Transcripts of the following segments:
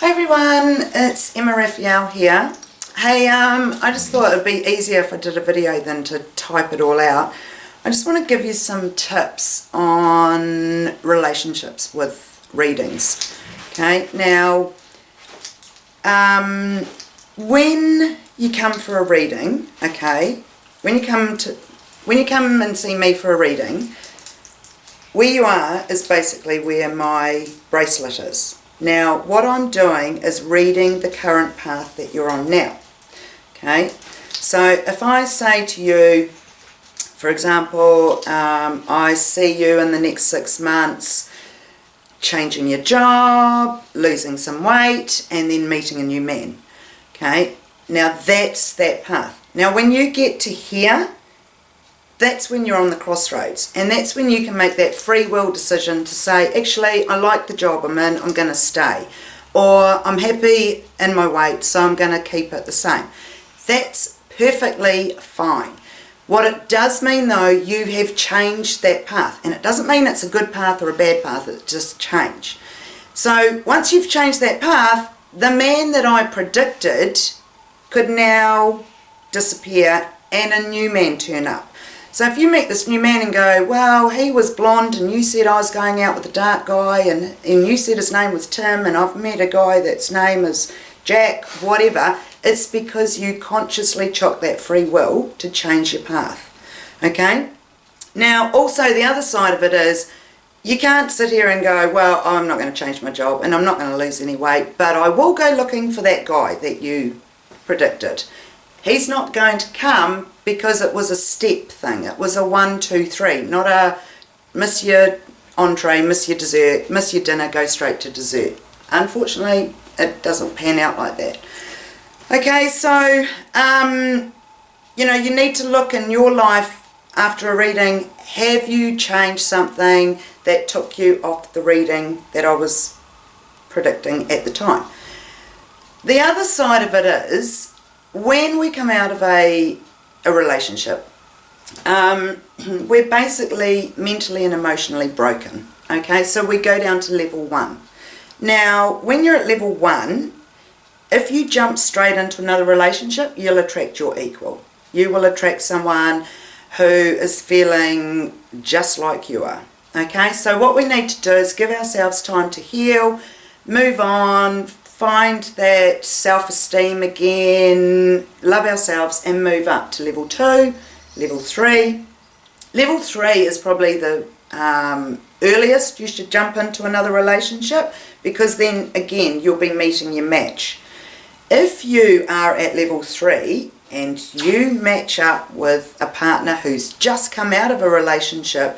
Hi everyone, it's Raphael here. Hey, I just thought it'd be easier if I did a video than to type it all out. I just want to give you some tips on relationships with readings. Okay, now, when you come for a reading, okay, when you come and see me for a reading, where you are is basically where my bracelet is. Now, what I'm doing is reading the current path that you're on now. Okay, so if I say to you, for example, I see you in the next 6 months changing your job, losing some weight, and then meeting a new man. Okay, now that's that path. Now, when you get to here, that's when you're on the crossroads, and that's when you can make that free will decision to say, actually, I like the job I'm in, I'm going to stay, or I'm happy in my weight, so I'm going to keep it the same. That's perfectly fine. What it does mean, though, you have changed that path, and it doesn't mean it's a good path or a bad path, it's just change. So once you've changed that path, the man that I predicted could now disappear and a new man turn up. So if you meet this new man and go, well, he was blonde and you said I was going out with a dark guy and you said his name was Tim and I've met a guy that's name is Jack, whatever, it's because you consciously took that free will to change your path. Okay? Now, also the other side of it is you can't sit here and go, well, I'm not going to change my job and I'm not going to lose any weight, but I will go looking for that guy that you predicted. He's not going to come because it was a step thing. It was a 1, 2, 3, not a miss your entree, miss your dessert, miss your dinner, go straight to dessert. Unfortunately, it doesn't pan out like that. Okay, so, you need to look in your life after a reading. Have you changed something that took you off the reading that I was predicting at the time? The other side of it is, when we come out of a relationship, we're basically mentally and emotionally broken. Okay, so we go down to level 1. Now, when you're at level 1, if you jump straight into another relationship, you'll attract your equal. You will attract someone who is feeling just like you are. Okay, so what we need to do is give ourselves time to heal, move on, find that self-esteem again, love ourselves and move up to level 2, level 3. Level 3 is probably the earliest you should jump into another relationship, because then again you'll be meeting your match. If you are at level 3 and you match up with a partner who's just come out of a relationship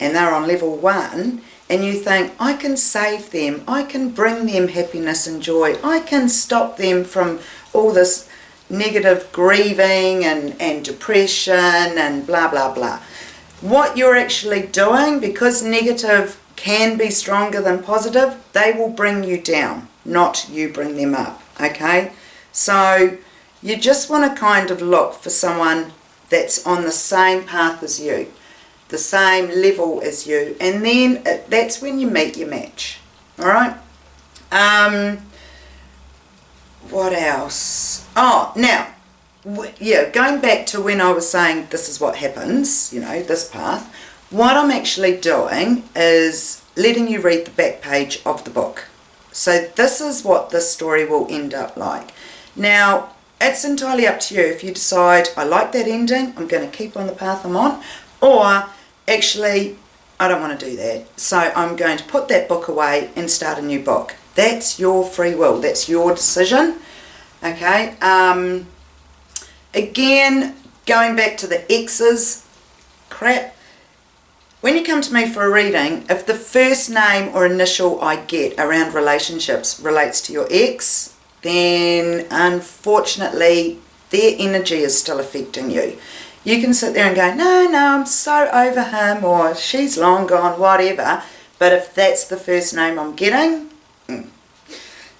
and they're on level 1, and you think, I can save them, I can bring them happiness and joy, I can stop them from all this negative grieving and depression and blah, blah, blah. What you're actually doing, because negative can be stronger than positive, they will bring you down, not you bring them up, okay? So you just want to kind of look for someone that's on the same path as you, the same level as you, and then that's when you meet your match. All right. What else? Oh, now, going back to when I was saying this is what happens, this path, what I'm actually doing is letting you read the back page of the book. So this is what this story will end up like. Now, it's entirely up to you. If you decide, I like that ending, I'm going to keep on the path I'm on, or actually, I don't want to do that, so I'm going to put that book away and start a new book. That's your free will. That's your decision. Okay. Again, going back to the exes crap, when you come to me for a reading, if the first name or initial I get around relationships relates to your ex, then unfortunately their energy is still affecting you. You can sit there and go, no, I'm so over him, or she's long gone, whatever. But if that's the first name I'm getting,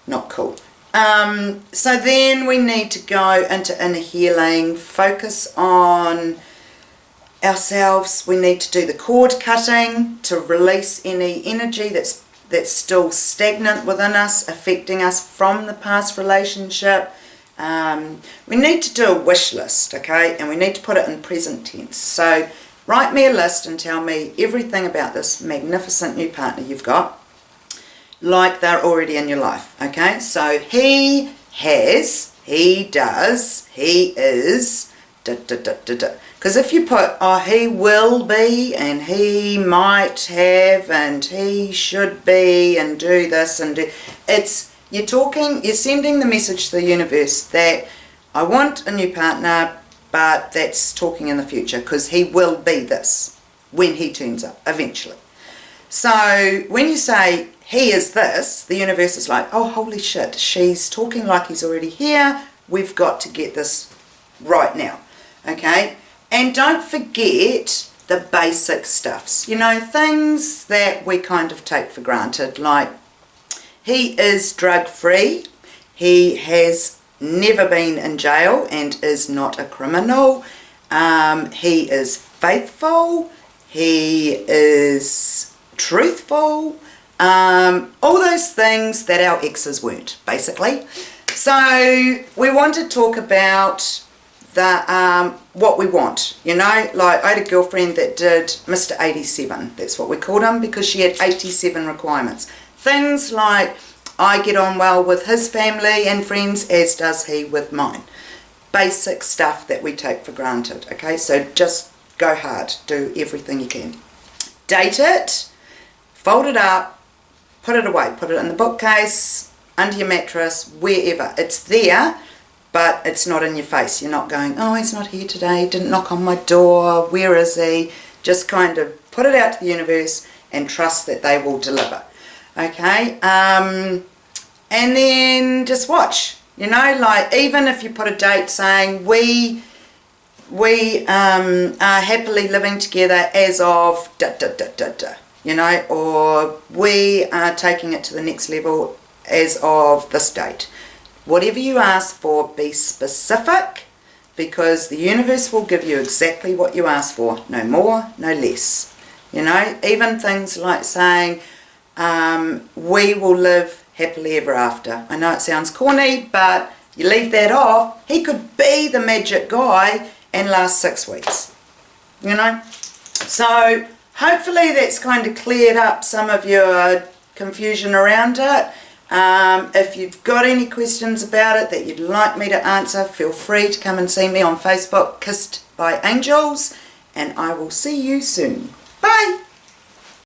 not cool. So then we need to go into inner healing, focus on ourselves. We need to do the cord cutting to release any energy that's that's still stagnant within us, affecting us from the past relationship. We need to do a wish list, okay, and we need to put it in present tense. So write me a list and tell me everything about this magnificent new partner you've got, like they're already in your life, okay? So he has, he does, he is, da da da da da. Because if you put, oh, he will be, and he might have, and he should be, and do this, and do, you're sending the message to the universe that I want a new partner, but that's talking in the future, because he will be this when he turns up, eventually. So when you say, he is this, the universe is like, oh, holy shit, she's talking like he's already here, we've got to get this right now, okay? And don't forget the basic stuffs, you know, things that we kind of take for granted, like he is drug-free, he has never been in jail and is not a criminal, he is faithful, he is truthful, all those things that our exes weren't, basically. So we want to talk about the what we want, you know, like I had a girlfriend that did Mr. 87, that's what we called him, because she had 87 requirements. Things like, I get on well with his family and friends, as does he with mine. Basic stuff that we take for granted, okay? So just go hard, do everything you can. Date it, fold it up, put it away, put it in the bookcase, under your mattress, wherever. It's there, but it's not in your face. You're not going, oh, he's not here today, didn't knock on my door, where is he? Just kind of put it out to the universe and trust that they will deliver. Okay? And then just watch. You know, like even if you put a date saying we are happily living together as of da da da da da, you know, or we are taking it to the next level as of this date. Whatever you ask for, be specific, because the universe will give you exactly what you ask for, no more, no less. You know, even things like saying, we will live happily ever after. I know it sounds corny, but you leave that off, he could be the magic guy and last 6 weeks, you know. So hopefully that's kind of cleared up some of your confusion around it. If you've got any questions about it that you'd like me to answer, feel free to come and see me on Facebook, Kissed by Angels, and I will see you soon. Bye!